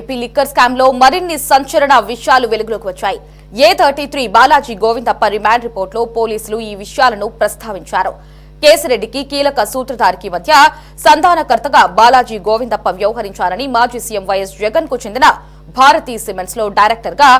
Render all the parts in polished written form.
AP liquor scam లో మరిన్ని సంచలన విషయాలు వెలుగులోకి వచ్చాయి. A33 బాలాజీ గోవిందప్ప రిమాండ్ రిపోర్టులో పోలీసులు ఈ విషయాలను ప్రస్తావించారు. కేసిరెడ్డికి కీలక సూత్రధారికి మధ్య సంధానకర్తగా బాలాజీ గోవిందప్ప వ్యవహరించారని మాజీ సీఎం వైఎస్ జగన్ కు చెందిన భారతీ సిమెంట్స్ లో డైరెక్టర్ గా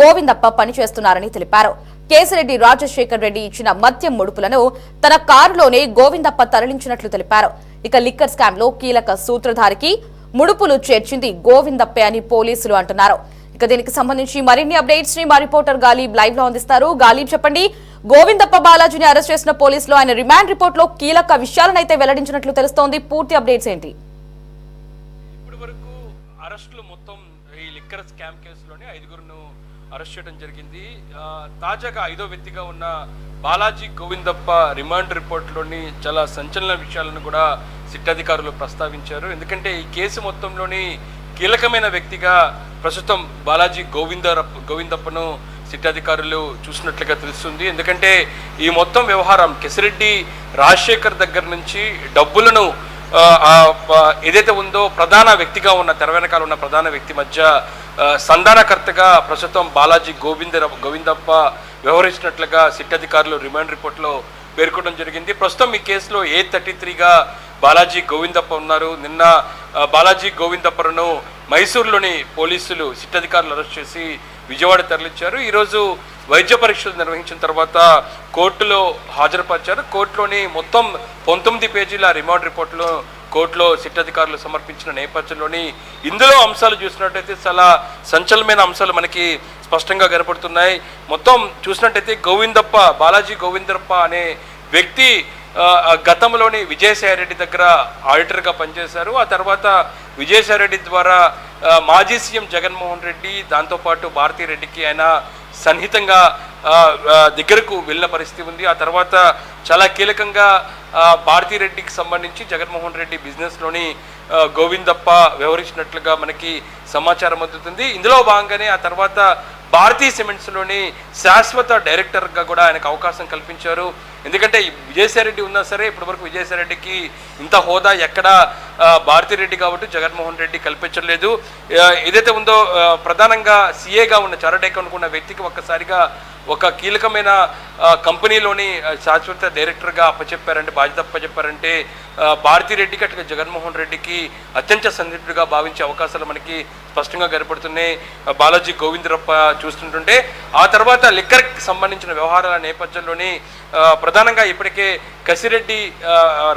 గోవిందప్ప పనిచేస్తున్నారని తెలిపారు. కేసిరెడ్డి రాజశేఖర్ రెడ్డి ఇచ్చిన మద్యం ముడుపులను తన కారులోనే గోవిందప్ప తరలించినట్లు తెలిపారు. ఇక లిక్కర్ స్కామ్ లో కీలక సూత్రధారికి ముడుపులు చేర్చింది గోవిందప్పే అని పోలీసులు అంటున్నారు. ఇక దీనికి సంబంధించి మరిన్ని అప్డేట్స్ ని మా రిపోర్టర్ గాలీబ్ లైవ్ లో అందిస్తారు. గాలీబ్, చెప్పండి, గోవిందప్ప బాలాజీని అరెస్ట్ చేసిన పోలీసులు ఆయన రిమాండ్ రిపోర్ట్ లో కీలక విషయాలను అయితే వెల్లడించినట్లు తెలుస్తోంది. పూర్తి అప్డేట్స్ ఏంటి? ఇప్పటి వరకు అరెస్టులు మొత్తం ఈ లిక్కర్ స్కామ్ కేసులోనే 5గురును అరెస్ట్ చేయడం జరిగింది. తాజాగా 5వ వ్యక్తిగా ఉన్న బాలాజీ గోవిందప్ప రిమాండ్ రిపోర్ట్లోని చాలా సంచలన విషయాలను కూడా సిట్ అధికారులు ప్రస్తావించారు. ఎందుకంటే ఈ కేసు మొత్తంలోని కీలకమైన వ్యక్తిగా ప్రస్తుతం బాలాజీ గోవిందప్పను సిట్ అధికారులు చూసినట్లుగా తెలుస్తుంది. ఎందుకంటే ఈ మొత్తం వ్యవహారం కేసిరెడ్డి రాజశేఖర్ దగ్గర నుంచి డబ్బులను ఏదైతే ఉందో ప్రధాన వ్యక్తిగా ఉన్న తెర వెనకాల ఉన్న ప్రధాన వ్యక్తి మధ్య సంధానకర్తగా ప్రస్తుతం బాలాజీ గోవిందప్ప వ్యవహరించినట్లుగా సిట్ అధికారులు రిమాండ్ రిపోర్ట్లో పేర్కొనడం జరిగింది. ప్రస్తుతం ఈ కేసులో A33గా బాలాజీ గోవిందప్ప ఉన్నారు. నిన్న బాలాజీ గోవిందప్పను మైసూరులోని పోలీసులు సిట్ అధికారులు అరెస్ట్ చేసి విజయవాడ తరలించారు. ఈరోజు వైద్య పరీక్షలు నిర్వహించిన తర్వాత కోర్టులో హాజరుపరిచారు. కోర్టులోని మొత్తం 19 పేజీల రిమాండ్ రిపోర్టులో కోర్టులో సిట్ అధికారులు సమర్పించిన నేపథ్యంలోని ఇందులో అంశాలు చూసినట్టయితే చాలా సంచలనమైన అంశాలు మనకి స్పష్టంగా కనపడుతున్నాయి. మొత్తం చూసినట్టయితే బాలాజీ గోవిందప్ప అనే వ్యక్తి గతంలోని విజయసాయిరెడ్డి దగ్గర ఆడిటర్గా పనిచేశారు. ఆ తర్వాత విజయసాయిరెడ్డి ద్వారా మాజీ సీఎం జగన్మోహన్ రెడ్డి దాంతోపాటు భారతీరెడ్డికి ఆయన సన్నిహితంగా దగ్గరకు వెళ్ళిన పరిస్థితి ఉంది. ఆ తర్వాత చాలా కీలకంగా భారతీరెడ్డికి సంబంధించి జగన్మోహన్ రెడ్డి బిజినెస్లోని గోవిందప్ప వ్యవహరించినట్లుగా మనకి సమాచారం అందుతుంది. ఇందులో భాగంగానే ఆ తర్వాత భారతీ సిమెంట్స్లోని శాశ్వత డైరెక్టర్గా కూడా ఆయనకు అవకాశం కల్పించారు. ఎందుకంటే విజయసాయిరెడ్డి ఉన్నా సరే ఇప్పటివరకు విజయసాయిరెడ్డికి ఇంత హోదా ఎక్కడా భారతీరెడ్డి కాబట్టి జగన్మోహన్ రెడ్డి కల్పించలేదు. ఏదైతే ఉందో ప్రధానంగా సీఏగా ఉన్న చార్టర్డ్ అకౌంట్ ఉన్న వ్యక్తికి ఒక్కసారిగా ఒక కీలకమైన కంపెనీలోని శాశ్వత డైరెక్టర్గా బాధ్యత అప్పచెప్పారంటే భారతీరెడ్డికి అట్లా జగన్మోహన్ రెడ్డికి అత్యంత సన్నిహితుడిగా భావించే అవకాశాలు మనకి స్పష్టంగా కనపడుతున్నాయి. బాలాజీ గోవిందప్ప చూస్తుంటుంటే ఆ తర్వాత లిక్కర్కి సంబంధించిన వ్యవహారాల నేపథ్యంలోని ప్రధానంగా ఇప్పటికే కసిరెడ్డి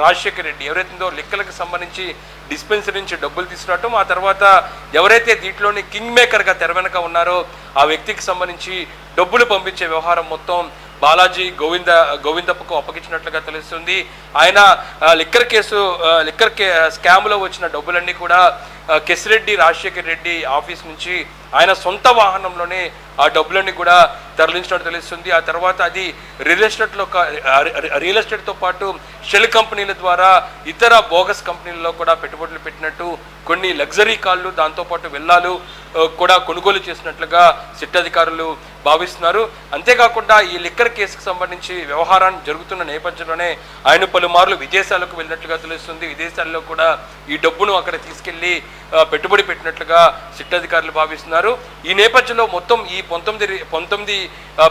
రాజశేఖర్ రెడ్డి ఎవరైతుందో లిక్కర్కి సంబంధించి డిస్పెన్సరీ నుంచి డబ్బులు తీసుకురావటం, ఆ తర్వాత ఎవరైతే దీంట్లోని కింగ్ మేకర్గా తెర వెనక ఉన్నారో ఆ వ్యక్తికి సంబంధించి డబ్బులు పంపించే వ్యవహారం మొత్తం బాలాజీ గోవిందప్పకు అప్పగించినట్లుగా తెలుస్తుంది. ఆయన లిక్కర్ స్కామ్లో వచ్చిన డబ్బులన్నీ కూడా కేసిరెడ్డి రాజశేఖర్ రెడ్డి ఆఫీస్ నుంచి ఆయన సొంత వాహనంలోనే ఆ డబ్బులన్నీ కూడా తరలించినట్టు తెలుస్తుంది. ఆ తర్వాత అది రియల్ ఎస్టేట్తో పాటు షెల్ కంపెనీల ద్వారా ఇతర బోగస్ కంపెనీల్లో కూడా పెట్టుబడులు పెట్టినట్టు, కొన్ని లగ్జరీ కార్లు దాంతోపాటు వెల్లాలు కూడా కొనుగోలు చేసినట్లుగా సిట్ అధికారులు భావిస్తున్నారు. అంతేకాకుండా ఈ లిక్కర్ కేసుకు సంబంధించి వ్యవహారాన్ని జరుగుతున్న నేపథ్యంలోనే ఆయన పలుమార్లు విదేశాలకు వెళ్ళినట్లుగా తెలుస్తుంది. విదేశాల్లో కూడా ఈ డబ్బును అక్కడ తీసుకెళ్లి పెట్టుబడి పెట్టినట్లుగా సిట్ అధికారులు భావిస్తున్నారు. ఈ నేపథ్యంలో మొత్తం ఈ 19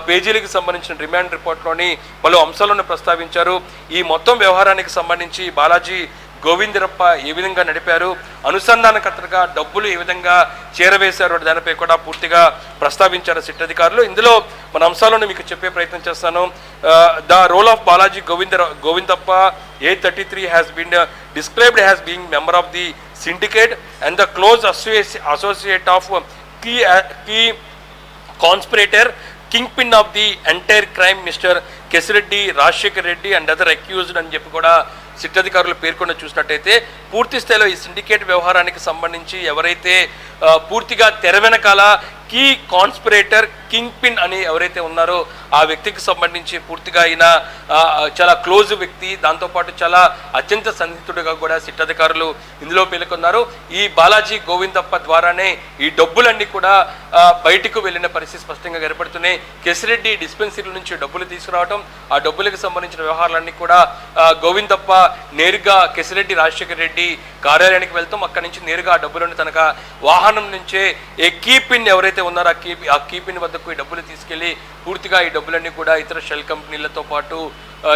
పేజీలకు సంబంధించిన రిమాండ్ రిపోర్ట్లోని పలు అంశాలను ప్రస్తావించారు. ఈ మొత్తం వ్యవహారానికి సంబంధించి బాలాజీ గోవిందప్ప ఏ విధంగా నడిపారు, అనుసంధానకర్తగా డబ్బులు ఏ విధంగా చేరవేశారు దానిపై కూడా పూర్తిగా ప్రస్తావించారు సిట్ అధికారులు. ఇందులో మన అంశాలను మీకు చెప్పే ప్రయత్నం చేస్తాను. The role of Balaji Govindappa A33 has been described as being member of the syndicate and the close associate of key conspirator, kingpin of the entire crime, Mr. Kesireddy, Rajshekar Reddy and other accused అని చెప్పి కూడా SIT అధికారులు పేర్కొన్న చూసినట్టయితే పూర్తి స్థాయిలో ఈ syndicate వ్యవహారానికి సంబంధించి ఎవరైతే పూర్తిగా తెర వెనకాల కీ కాన్స్పిరేటర్ కింగ్ పిన్ అని ఎవరైతే ఉన్నారో ఆ వ్యక్తికి సంబంధించి పూర్తిగా ఆయన చాలా క్లోజ్ వ్యక్తి, దాంతోపాటు చాలా అత్యంత సన్నిహితుడిగా కూడా సిట్ అధికారులు ఇందులో పేర్కొన్నారు. ఈ బాలాజీ గోవిందప్ప ద్వారానే ఈ డబ్బులన్నీ కూడా బయటకు వెళ్ళిన పరిస్థితి స్పష్టంగా కనపడుతున్నాయి. కేసిరెడ్డి డిస్పెన్సరీ నుంచి డబ్బులు తీసుకురావడం, ఆ డబ్బులకు సంబంధించిన వ్యవహారాలన్నీ కూడా గోవిందప్ప నేరుగా కేసిరెడ్డి రాజశేఖర్ రెడ్డి కార్యాలయానికి వెళ్తాం, అక్కడి నుంచి నేరుగా ఆ డబ్బులను తనక వాహనం నుంచే కీ పిన్ ఎవరైతే ఉన్నారో ఆ కీ పిన్ వద్దకు ఈ డబ్బులు తీసుకెళ్లి పూర్తిగా ఈ డబ్బులన్నీ కూడా ఇతర షెల్ కంపెనీలతో పాటు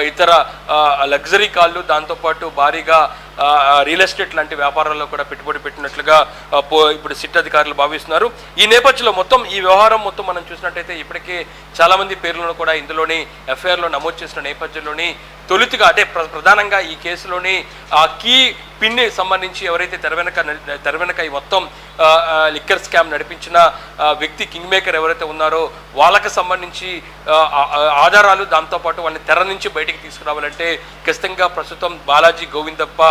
ఇతర లగ్జరీ కార్లు, దాంతోపాటు భారీగా రియల్ ఎస్టేట్ లాంటి వ్యాపారాల్లో కూడా పెట్టుబడి పెట్టినట్లుగా ఇప్పుడు సిట్ అధికారులు భావిస్తున్నారు. ఈ నేపథ్యంలో మొత్తం ఈ వ్యవహారం మొత్తం మనం చూసినట్టయితే ఇప్పటికే చాలామంది పేర్లను కూడా ఇందులోని ఎఫ్ఐఆర్లో నమోదు చేసిన నేపథ్యంలోని తొలుతిగా అంటే ప్రధానంగా ఈ కేసులోని ఆ కీ పిన్ని సంబంధించి ఎవరైతే తెర వెనక ఈ మొత్తం లిక్కర్ స్కామ్ నడిపించిన వ్యక్తి కింగ్ మేకర్ ఎవరైతే ఉన్నారో వాళ్ళకి సంబంధించి ఆధారాలు, దాంతోపాటు వాళ్ళని తెర నుంచి బయటికి తీసుకురావాలంటే ఖచ్చితంగా ప్రస్తుతం బాలాజీ గోవిందప్ప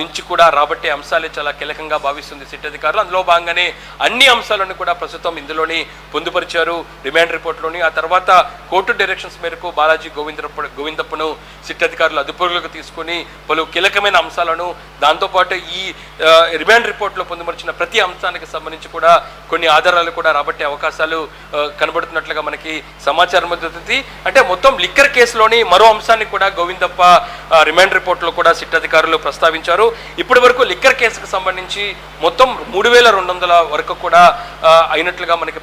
నుంచి కూడా రాబట్టే అంశాలే చాలా కీలకంగా భావిస్తుంది సిట్ అధికారులు. అందులో భాగంగానే అన్ని అంశాలను కూడా ప్రస్తుతం ఇందులోని పొందుపరిచారు రిమాండ్ రిపోర్ట్లోని. ఆ తర్వాత కోర్టు డైరెక్షన్స్ మేరకు బాలాజీ గోవిందప్పను సిట్ అధికారులు అదుపులోకి తీసుకుని పలు కీలకమైన అంశాలను, దాంతోపాటు ఈ రిమాండ్ రిపోర్ట్లో పొందుపరిచిన ప్రతి అంశానికి సంబంధించి కూడా కొన్ని ఆధారాలు కూడా రాబట్టే అవకాశాలు కనబడుతున్నట్లుగా మనకి సమాచారం అందుతుంది. అంటే మొత్తం లిక్కర్ కేసులోని మరో అంశాన్ని కూడా గోవిందప్ప రిమాండ్ రిపోర్ట్లో కూడా సిట్ అధికారులు ప్రస్తావించారు. ఇప్పటి వరకు లిక్కర్ కేసుకు సంబంధించి మొత్తం 3,200 వరకు కూడా అయినట్లుగా మనకి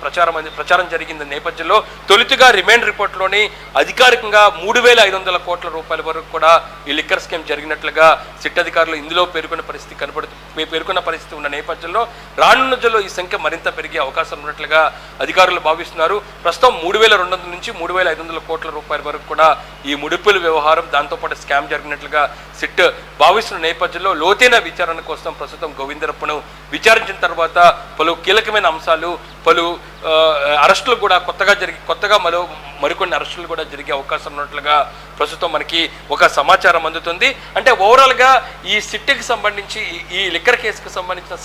ప్రచారం జరిగింది నేపథ్యంలో తొలుతిగా రిమాండ్ రిపోర్ట్లోని అధికారికంగా 3,500 కోట్ల రూపాయల వరకు కూడా ఈ లిక్కర్ స్కామ్ జరిగినట్లుగా సిట్ అధికారులు ఇందులో పేర్కొన్న పరిస్థితి ఉన్న నేపథ్యంలో రానున్న రోజుల్లో ఈ సంఖ్య మరింత పెరిగే అవకాశం ఉన్నట్లుగా అధికారులు భావిస్తున్నారు. ప్రస్తుతం 3,200 నుంచి 3,500 కోట్ల రూపాయల వరకు కూడా ఈ ముడుపుల వ్యవహారం, దాంతోపాటు స్కామ్ జరిగినట్లుగా సిట్ భావిస్తున్న నేపథ్యంలో లోతైన విచారణ కోసం ప్రస్తుతం గోవిందప్పను విచారించిన తర్వాత పలు కీలకమైన అంశాలు, పలు అరెస్టులు కూడా కొత్తగా మరికొన్ని అరెస్టులు కూడా జరిగే అవకాశం ఉన్నట్లుగా ప్రస్తుతం మనకి ఒక సమాచారం అందుతుంది. అంటే ఓవరాల్గా ఈ సిట్కి సంబంధించి ఈ లిక్కర్ కేసుకు సంబంధించిన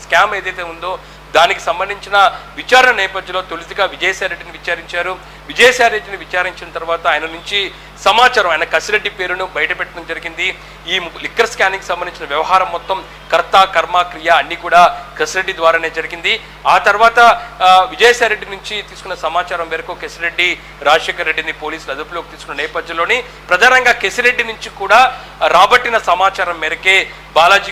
స్కామ్ ఏదైతే ఉందో దానికి సంబంధించిన విచారణ నేపథ్యంలో తొలుతిగా విజయసాయిరెడ్డిని విచారించారు. విజయసాయిరెడ్డిని విచారించిన తర్వాత ఆయన నుంచి సమాచారం, ఆయన కసిరెడ్డి పేరును బయటపెట్టడం జరిగింది. ఈ లిక్కర్ స్కామ్కి సంబంధించిన వ్యవహారం మొత్తం కర్త, కర్మ, క్రియ అన్ని కూడా కసిరెడ్డి ద్వారానే జరిగింది. ఆ తర్వాత విజయసాయిరెడ్డి నుంచి తీసుకున్న సమాచారం మేరకు కసిరెడ్డి రాజశేఖర్ రెడ్డిని పోలీసులు అదుపులోకి తీసుకున్న నేపథ్యంలోని ప్రధానంగా కసిరెడ్డి నుంచి కూడా రాబట్టిన సమాచారం మేరకే బాలాజీ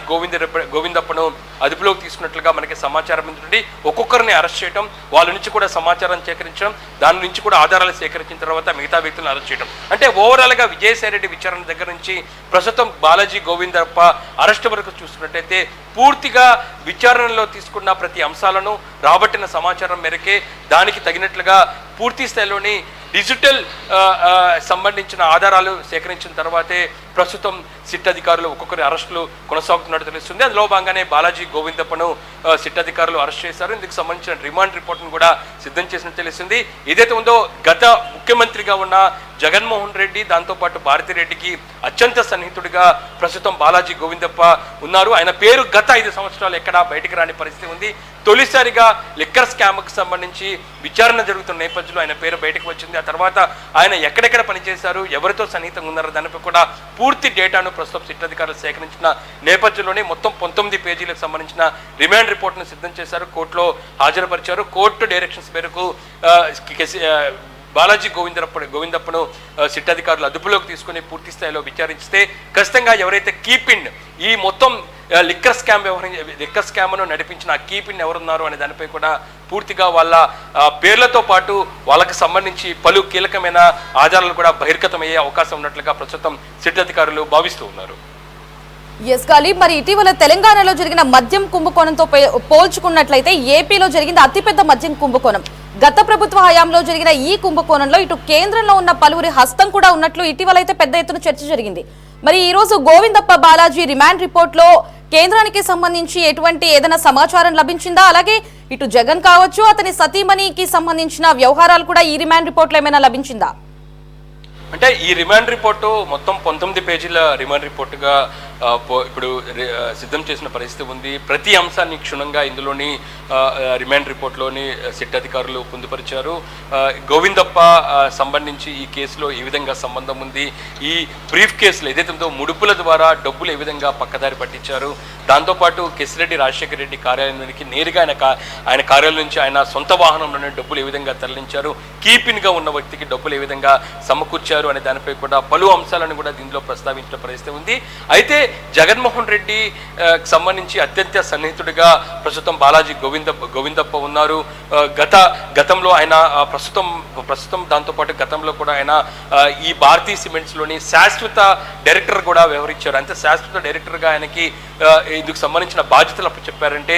గోవిందప్పను అదుపులోకి తీసుకున్నట్లుగా మనకి సమాచారం ఉంటుంది. ఒక్కొక్కరిని అరెస్ట్ చేయడం, వాళ్ళ నుంచి కూడా సమాచారం సేకరించడం, దాని నుంచి కూడా ఆధారాలు సేకరించిన తర్వాత మిగతా వ్యక్తులను అరెస్ట్ చేయడం. అంటే ఓవరాల్గా విజయసాయిరెడ్డి విచారణ దగ్గర నుంచి ప్రస్తుతం బాలాజీ గోవిందప్ప అరెస్ట్ వరకు చూస్తున్నట్టయితే పూర్తిగా విచారణలో తీసుకున్న ప్రతి అంశాలను, రాబట్టిన సమాచారం మేరకే దానికి తగినట్లుగా పూర్తి స్థాయిలోని డిజిటల్ సంబంధించిన ఆధారాలు సేకరించిన తర్వాతే ప్రస్తుతం సిట్ అధికారులు ఒక్కొక్కరి అరెస్టులు కొనసాగుతున్నట్టు తెలుస్తుంది. అందులో భాగంగానే బాలాజీ గోవిందప్పను సిట్ అధికారులు అరెస్ట్ చేశారు. ఇందుకు సంబంధించిన రిమాండ్ రిపోర్ట్ను కూడా సిద్ధం చేసినట్టు తెలుస్తుంది. ఏదైతే ఉందో గత ముఖ్యమంత్రిగా ఉన్న జగన్మోహన్ రెడ్డి, దాంతోపాటు భారతిరెడ్డికి అత్యంత సన్నిహితుడిగా ప్రస్తుతం బాలాజీ గోవిందప్ప ఉన్నారు. ఆయన పేరు గత 5 సంవత్సరాలు ఎక్కడా బయటికి రాని పరిస్థితి ఉంది. తొలిసారిగా లిక్కర్ స్కామ్కి సంబంధించి విచారణ జరుగుతున్న నేపథ్యంలో ఆయన పేరు బయటకు వచ్చింది. ఆ తర్వాత ఆయన ఎక్కడెక్కడ పనిచేశారు, ఎవరితో సన్నిహితంగా ఉన్నారో దానిపై కూడా పూర్తి డేటాను ప్రస్తుతం సిట్ అధికారులు సేకరించిన నేపథ్యంలోనే మొత్తం 19 పేజీలకు సంబంధించిన రిమాండ్ రిపోర్ట్ను సిద్ధం చేశారు, కోర్టులో హాజరుపరిచారు. కోర్టు డైరెక్షన్స్ మేరకు బాలాజీ గోవిందప్పను సిట్ అధికారులు అదుపులోకి తీసుకుని పూర్తి స్థాయిలో విచారిస్తే ఖచ్చితంగా ఎవరైతే కీపిన్ ఈ మొత్తం లిక్కర్ స్కామ్ను నడిపించిన ఆ కీపిన్ ఎవరున్నారు అనే దానిపై కూడా పూర్తిగా వాళ్ళ పేర్లతో పాటు వాళ్ళకి సంబంధించి పలు కీలకమైన ఆధారాలు కూడా బహిర్గతమయ్యే అవకాశం ఉన్నట్లుగా ప్రస్తుతం సిట్ అధికారులు భావిస్తూ ఉన్నారు. ఎస్ గాలి, మరి ఇటీవల తెలంగాణలో జరిగిన మద్యం కుంభకోణంతో పోల్చుకున్నట్లయితే ఏపీలో జరిగింది అతిపెద్ద మద్యం కుంభకోణం. గత ప్రభుత్వ హయాంలో జరిగిన ఈ కుంభకోణంలో ఇటు కేంద్రంలో ఉన్న పలువురి హస్తం కూడా ఉన్నట్లు ఇటీవలైతే పెద్ద ఎత్తున చర్చ జరిగింది. మరి ఈ రోజు గోవిందప్ప బాలాజీ రిమాండ్ రిపోర్ట్ లో కేంద్రానికి సంబంధించి ఎటువంటి ఏదైనా సమాచారం లభించిందా? అలాగే ఇటు జగన్ కావచ్చు, అతని సతీమణికి సంబంధించిన వ్యవహారాలు కూడా ఈ రిమాండ్ రిపోర్ట్ లో ఏమైనా లభించిందా? అంటే ఈ రిమాండ్ రిపోర్టు మొత్తం 19 పేజీల రిమాండ్ రిపోర్టుగా ఇప్పుడు సిద్ధం చేసిన పరిస్థితి ఉంది. ప్రతి అంశాన్ని క్షుణ్ణంగా ఇందులోని రిమాండ్ రిపోర్ట్లోని సిట్ అధికారులు పొందుపరిచారు. గోవిందప్ప సంబంధించి ఈ కేసులో ఏ విధంగా సంబంధం ఉంది, ఈ బ్రీఫ్ కేసులో ఏదైతే ఉందో ముడుపుల ద్వారా డబ్బులు ఏ విధంగా పక్కదారి పట్టించారు, దాంతోపాటు కెసిరెడ్డి రాజశేఖర రెడ్డి కార్యాలయానికి నేరుగా ఆయన కార్యాలయం నుంచి ఆయన సొంత వాహనంలోనే డబ్బులు ఏ విధంగా తరలించారు, కీపిన్గా ఉన్న వ్యక్తికి డబ్బులు ఏ విధంగా సమకూర్చారు అనే దానిపై కూడా పలు అంశాలను కూడా దీనిలో ప్రస్తావించిన పరిస్థితి ఉంది. అయితే జగన్మోహన్ రెడ్డి సంబంధించి అత్యంత సన్నిహితుడిగా ప్రస్తుతం బాలాజీ గోవిందప్ప ఉన్నారు. గతంలో ఆయన ప్రస్తుతం దాంతోపాటు గతంలో కూడా ఆయన ఈ భారతీ సిమెంట్స్లోని శాశ్వత డైరెక్టర్ కూడా వ్యవహరించారు. అంతే శాశ్వత డైరెక్టర్గా ఆయనకి ఇందుకు సంబంధించిన బాధ్యతలు అప్పుడు చెప్పారంటే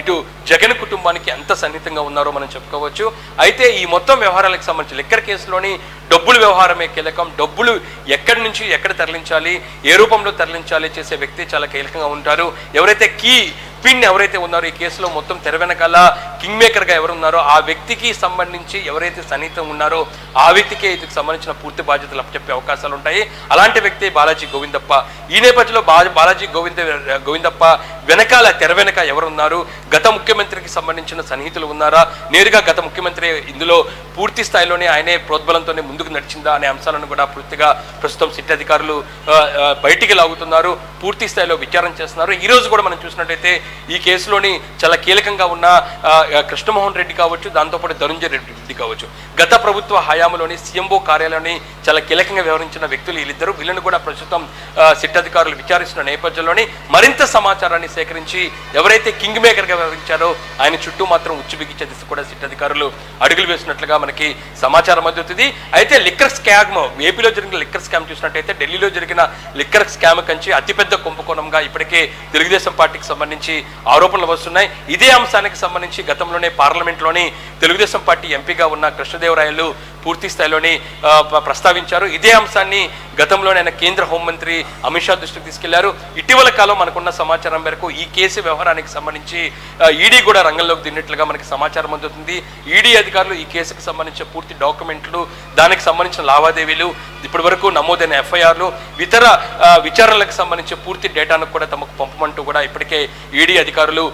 ఇటు జగన్ కుటుంబానికి ఎంత సన్నిహితంగా ఉన్నారో మనం చెప్పుకోవచ్చు. అయితే ఈ మొత్తం వ్యవహారాలకు సంబంధించి లిక్కర్ కేసులోని డబ్బులు వ్యవహారమే కీలకం. డబ్బులు ఎక్కడి నుంచి ఎక్కడ తరలించాలి, ఏ రూపంలో తరలించాలి చేసే వ్యక్తి చాలా కీలకంగా ఉంటారు. ఎవరైతే పిన్ ఎవరైతే ఉన్నారో ఈ కేసులో మొత్తం తెర వెనకాల కింగ్ మేకర్గా ఎవరున్నారో ఆ వ్యక్తికి సంబంధించి ఎవరైతే సన్నిహితం ఉన్నారో ఆ వ్యక్తికే ఇందుకు సంబంధించిన పూర్తి బాధ్యతలు అప్పచెప్పే అవకాశాలు ఉంటాయి. అలాంటి వ్యక్తి బాలాజీ గోవిందప్ప. ఈ నేపథ్యంలో బాలాజీ గోవిందప్ప వెనకాల తెర వెనక ఎవరున్నారు, గత ముఖ్యమంత్రికి సంబంధించిన సన్నిహితులు ఉన్నారా, నేరుగా గత ముఖ్యమంత్రి ఇందులో పూర్తి స్థాయిలోనే ఆయనే ప్రోద్బలంతోనే ముందుకు నడిచిందా అనే అంశాలను కూడా పూర్తిగా ప్రస్తుతం సిట్ అధికారులు బయటికి లాగుతున్నారు, పూర్తి స్థాయిలో విచారణ చేస్తున్నారు. ఈ రోజు కూడా మనం చూసినట్టయితే ఈ కేసులోని చాలా కీలకంగా ఉన్న కృష్ణమోహన్ రెడ్డి కావచ్చు, దాంతోపాటు ధనుంజయ రెడ్డి కావచ్చు, గత ప్రభుత్వ హయాంలోని సీఎంఓ కార్యాలయాన్ని చాలా కీలకంగా వ్యవహరించిన వ్యక్తులు వీళ్ళిద్దరు. వీళ్ళని కూడా ప్రస్తుతం సిట్ అధికారులు విచారిస్తున్న నేపథ్యంలోని మరింత సమాచారాన్ని సేకరించి ఎవరైతే కింగ్ మేకర్గా వ్యవహరించారో ఆయన చుట్టూ మాత్రం ఉచ్చు బిగించే దిశ కూడా సిట్ అధికారులు అడుగులు వేసినట్లుగా మనకి సమాచారం అందుతుంది. అయితే లిక్కర్ స్కామ్, ఏపీలో జరిగిన లిక్కర్ స్కామ్ చూసినట్టయితే ఢిల్లీలో జరిగిన లిక్కర్ స్కామ్ కంచి అతిపెద్ద కుంభకోణంగా ఇప్పటికే తెలుగుదేశం పార్టీకి సంబంధించి ఆరోపణలు వస్తున్నాయి. ఇదే అంశానికి సంబంధించి గతంలోనే పార్లమెంట్లోని తెలుగుదేశం పార్టీ ఎంపీగా ఉన్న కృష్ణదేవరాయలు పూర్తి స్థాయిలోని ప్రస్తావించారు. ఇదే అంశాన్ని గతంలోనే ఆయన కేంద్ర హోంమంత్రి అమిత్ షా దృష్టికి తీసుకెళ్లారు. ఇటీవల కాలం మనకున్న సమాచారం మేరకు ఈ కేసు వ్యవహారానికి సంబంధించి ఈడీ కూడా రంగంలోకి దిగినట్లుగా మనకి సమాచారం అందుతుంది. ఈడీ అధికారులు ఈ కేసుకు సంబంధించిన పూర్తి డాక్యుమెంట్లు, దానికి సంబంధించిన లావాదేవీలు, ఇప్పటి వరకు నమోదైన ఎఫ్ఐఆర్లు, ఇతర విచారణలకు సంబంధించి పూర్తి డేటాను కూడా తమకు పంపమంటూ కూడా ఇప్పటికే ఈడీ అధికారులు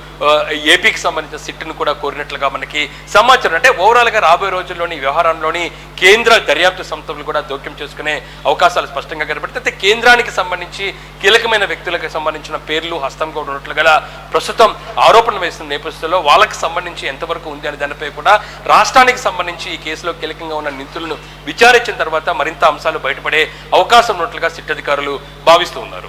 ఏపీకి సంబంధించిన సిట్ను కూడా కోరినట్లుగా మనకి సమాచారం. అంటే ఓవరాల్గా రాబోయే రోజుల్లోని వ్యవహారంలోని కేంద్ర దర్యాప్తు సంస్థలు కూడా జోక్యం చేసుకునే అవకాశాలు స్పష్టంగా కనబడుతుంది. అయితే కేంద్రానికి సంబంధించి కీలకమైన వ్యక్తులకు సంబంధించిన పేర్లు హస్తం కూడా ఉన్నట్లుగా ప్రస్తుతం ఆరోపణలు వేస్తున్న నేపథ్యంలో వాళ్ళకి సంబంధించి ఎంతవరకు ఉంది అనే దానిపై కూడా రాష్ట్రానికి సంబంధించి ఈ కేసులో కీలకంగా ఉన్న నిందితులను విచారించిన తర్వాత మరింత అంశాలు బయటపడే అవకాశం ఉన్నట్లుగా సిట్ అధికారులు భావిస్తూ ఉన్నారు.